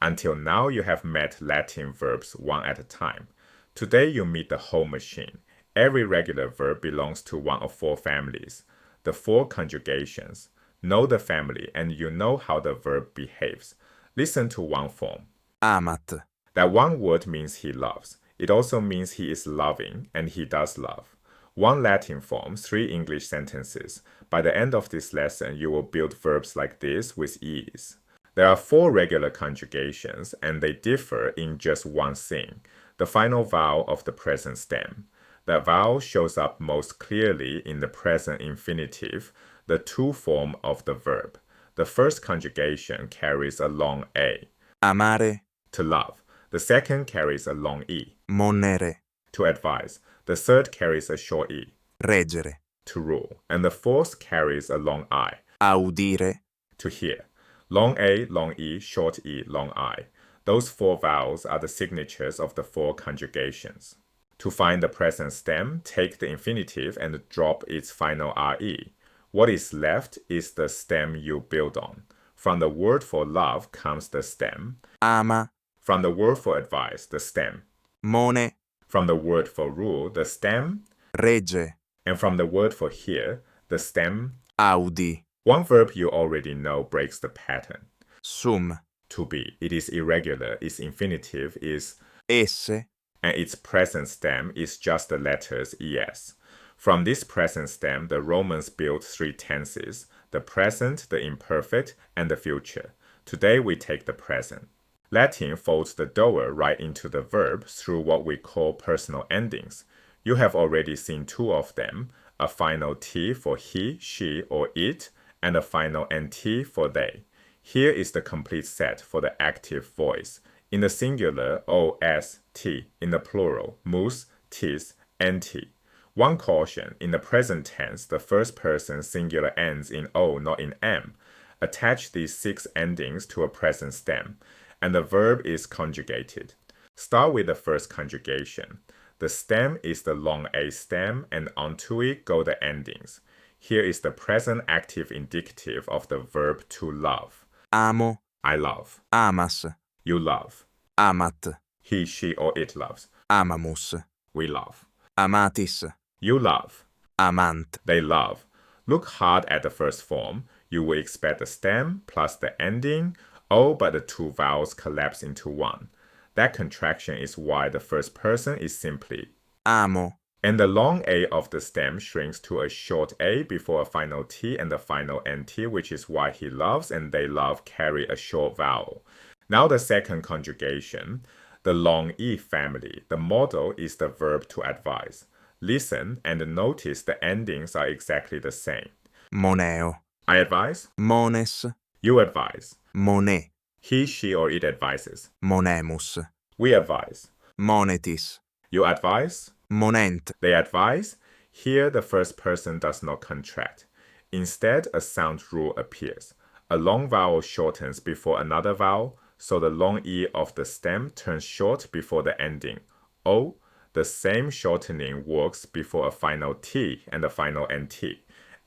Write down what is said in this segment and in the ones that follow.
Until now, you have met Latin verbs one at a time. Today, you meet the whole machine. Every regular verb belongs to one of four families, the four conjugations. Know the family and you know how the verb behaves. Listen to one form. Amat. That one word means he loves. It also means he is loving and he does love. One Latin form, three English sentences. By the end of this lesson, you will build verbs like this with ease. There are four regular conjugations and they differ in just one thing, the final vowel of the present stem. That vowel shows up most clearly in the present infinitive, the to form of the verb. The first conjugation carries a long A, Amare. to love. The second carries a long E, Monere. to advise. The third carries a short E, Reggere. to rule. And the fourth carries a long I, Audire. to hear. Long A, long E, short E, long I. Those four vowels are the signatures of the four conjugations. To find the present stem, take the infinitive and drop its final RE. What is left is the stem you build on. From the word for love comes the stem. Ama. From the word for advice, the stem. Mone. From the word for rule, the stem. Regge. And from the word for hear, the stem. Audi. One verb you already know breaks the pattern. Sum. To be. It is irregular. Its infinitive is Esse. and its present stem is just the letters es. From this present stem, the Romans built three tenses, the present, the imperfect, and the future. Today we take the present. Latin folds the doer right into the verb through what we call personal endings. You have already seen two of them, a final T for he, she, or it, and a final NT for they. Here is the complete set for the active voice. In the singular, OST. In the plural, mus, tis, nt. One caution, in the present tense, the first person singular ends in O, not in M. Attach these six endings to a present stem, and the verb is conjugated. Start with the first conjugation. The stem is the long A stem, and onto it go the endings. Here is the present active indicative of the verb to love. Amo. I love. Amas. You love. Amat. He, she, or it loves. Amamus. We love. Amatis. You love. Amant. They love. Look hard at the first form. You will expect the stem plus the ending, O, but the two vowels collapse into one. That contraction is why the first person is simply Amo. and the long A of the stem shrinks to a short A before a final T and the final NT, which is why he loves and they love carry a short vowel. Now the second conjugation, the long E family. The model is the verb to advise. Listen and notice the endings are exactly the same. Moneo. I advise. Mones. You advise. Mone. He, she, or it advises. Monemus. We advise. Monetis. You advise. Monent. They advise. Here the first person does not contract. Instead, a sound rule appears. A long vowel shortens before another vowel, so the long E of the stem turns short before the ending. O, the same shortening works before a final T and a final NT.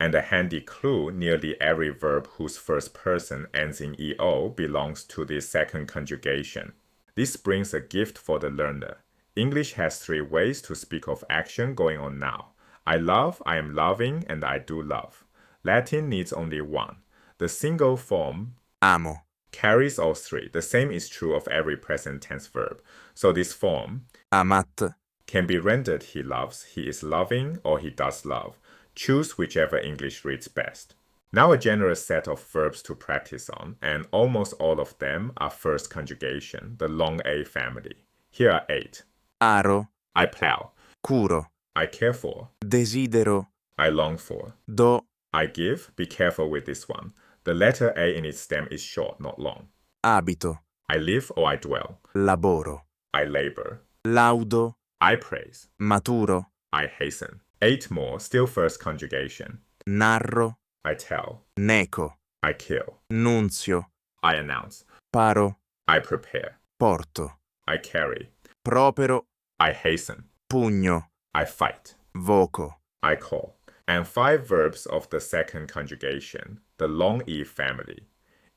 And a handy clue, nearly every verb whose first person ends in EO belongs to this second conjugation. This brings a gift for the learner. English has three ways to speak of action going on now. I love, I am loving, and I do love. Latin needs only one. The single form Amo. carries all three. The same is true of every present tense verb. So this form Amat. can be rendered he loves, he is loving, or he does love. Choose whichever English reads best. Now a generous set of verbs to practice on, and almost all of them are first conjugation, the long A family. Here are 8. Aro. I plow. Curo. I care for. Desidero. I long for. Do. I give. Be careful with this one. The letter A in its stem is short, not long. Abito. I live or I dwell. Laboro. I labor. Laudo. I praise. Maturo. I hasten. 8 more, still first conjugation. Narro. I tell. Neco. I kill. Nunzio. I announce. Paro. I prepare. Porto. I carry. Propero. I hasten. Pugno. I fight. Voco. I call. And 5 verbs of the second conjugation, the long E family.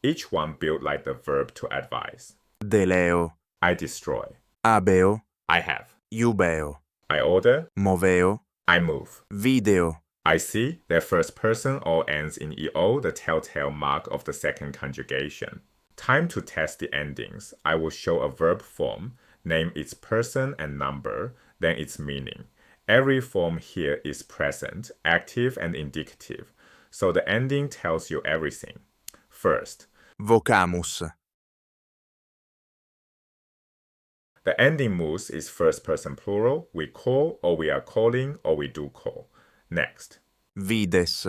Each one built like the verb to advise. deleo, I destroy. habeo, I have. iubeo, I order. moveo, I move. video, I see their first person all ends in EO, the telltale mark of the second conjugation. Time to test the endings. I will show a verb form, name its person and number, then its meaning. Every form here is present, active, and indicative, so the ending tells you everything. First, vocamus, the ending mus is first person plural. We call, or we are calling, or we do call. Next. vides,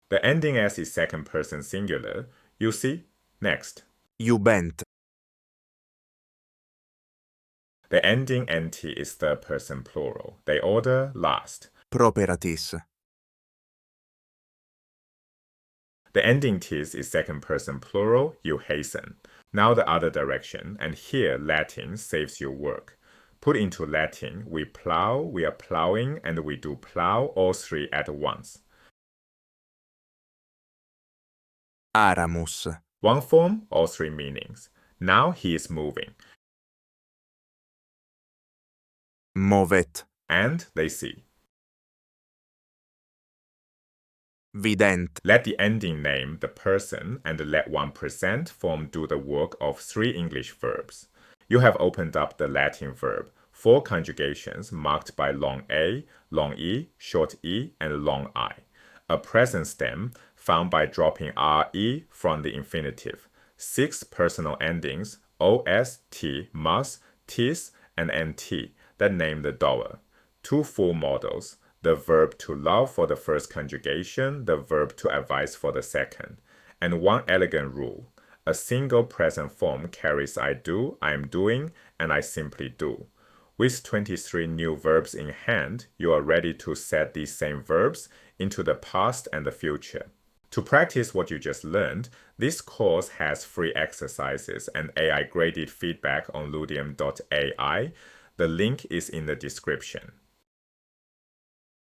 The ending s is second person singular. You see? Next. iubent, The ending nt is third person plural. They order last. properatis, The ending tis is second person plural. You hasten. Now the other direction, and here Latin saves you work. Put into Latin, we plow, we are plowing, and we do plow, all three at once. aramus, One form, all three meanings. Now he is moving. movet, And they see. vident, Let the ending name the person and let 1% form do the work of three English verbs. You have opened up the Latin verb, 4 conjugations marked by long A, long E, short E, and long I. A present stem found by dropping RE from the infinitive. 6 personal endings, OS, T, must, tis, and NT that name the doer. 2 full models, the verb to love for the first conjugation, the verb to advise for the second. And 1 elegant rule. A single present form carries I do, I am doing, and I simply do. With 23 new verbs in hand, you are ready to set these same verbs into the past and the future. To practice what you just learned, this course has free exercises and AI-graded feedback on ludium.ai. The link is in the description.